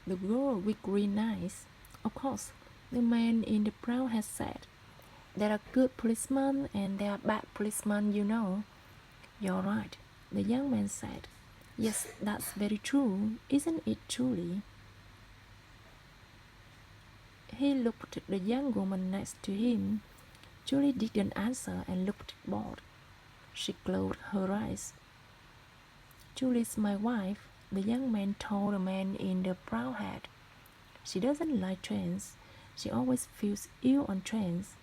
The girl with green eyes. Of course, the man in the brown hat said. There are good policemen and there are bad policemen, you know. You're right, the young man said. Yes, that's very true, isn't it, Julie? He looked at the young woman next to him. Julie didn't answer and looked bored. She closed her eyes. Julie's my wife, the young man told the man in the brown hat. She doesn't like trains. She always feels ill on trains.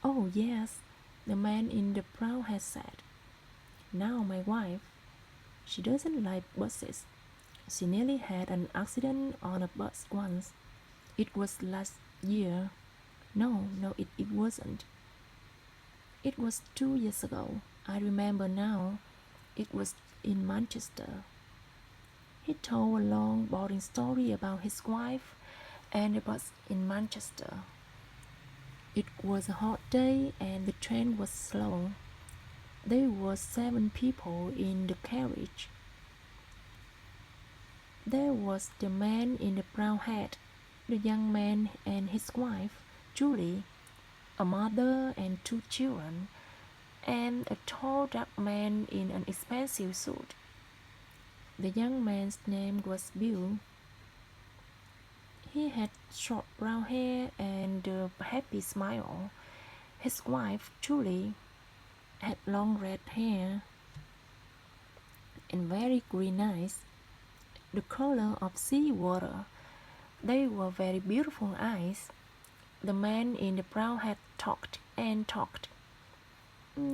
Oh, yes, the man in the brown hat said. Now my wife, she doesn't like buses. She nearly had an accident on a bus once. It was last year. No, it wasn't. It was 2 years ago. I remember now. It was in Manchester. He told a long, boring story about his wife and the bus in Manchester. It was a hot day and the train was slow. There were 7 people in the carriage. There was the man in the brown hat, the young man and his wife, Julie, a mother and 2 children, and a tall dark man in an expensive suit. The young man's name was Bill. He had short brown hair and a happy smile. His wife, Julie, had long red hair and very green eyes, the color of sea water. They were very beautiful eyes. The man in the brown hat talked and talked.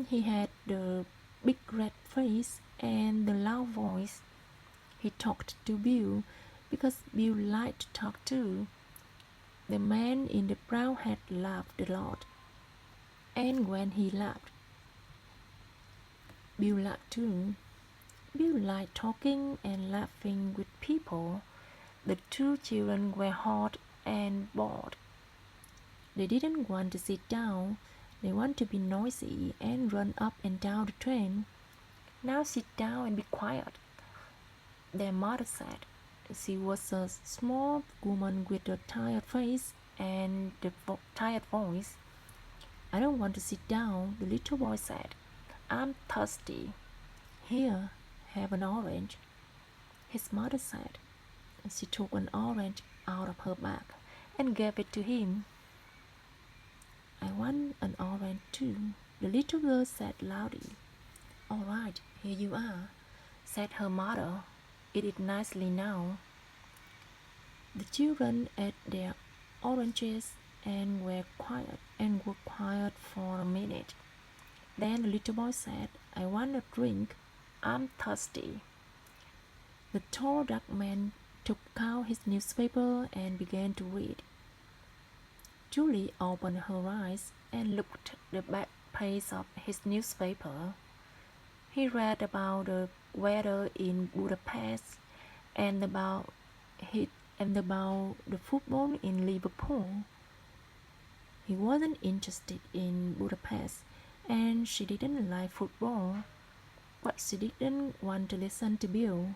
He had the big red face and the loud voice. He talked to Bill because Bill liked to talk too. The man in the brown hat laughed a lot, and when he laughed, Bill laughed too. Bill liked talking and laughing with people. The 2 children were hot and bored. They didn't want to sit down. They want to be noisy and run up and down the train. Now sit down and be quiet, their mother said. She was a small woman with a tired face and a tired voice. I don't want to sit down, the little boy said. I'm thirsty. Here, have an orange, his mother said. She took an orange out of her bag and gave it to him. I want an orange too, the little girl said loudly. All right, here you are, said her mother. Eat it nicely now. The children ate their oranges and were quiet for a minute. Then the little boy said, I want a drink. I'm thirsty. The tall dark man took out his newspaper and began to read. Julie opened her eyes and looked at the back page of his newspaper. He read about the weather in Budapest and about the football in Liverpool. He wasn't interested in Budapest and she didn't like football, but she didn't want to listen to Bill.